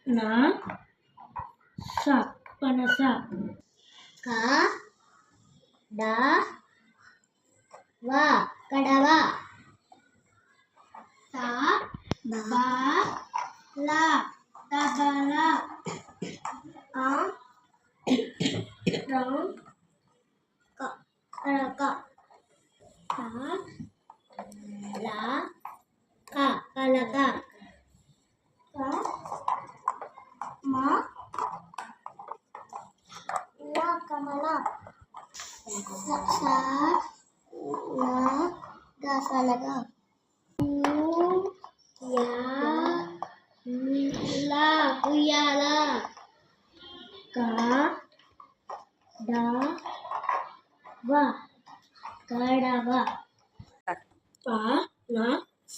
నా స పనస వా కడవ లా తబల కరక కలక కమల దశలగా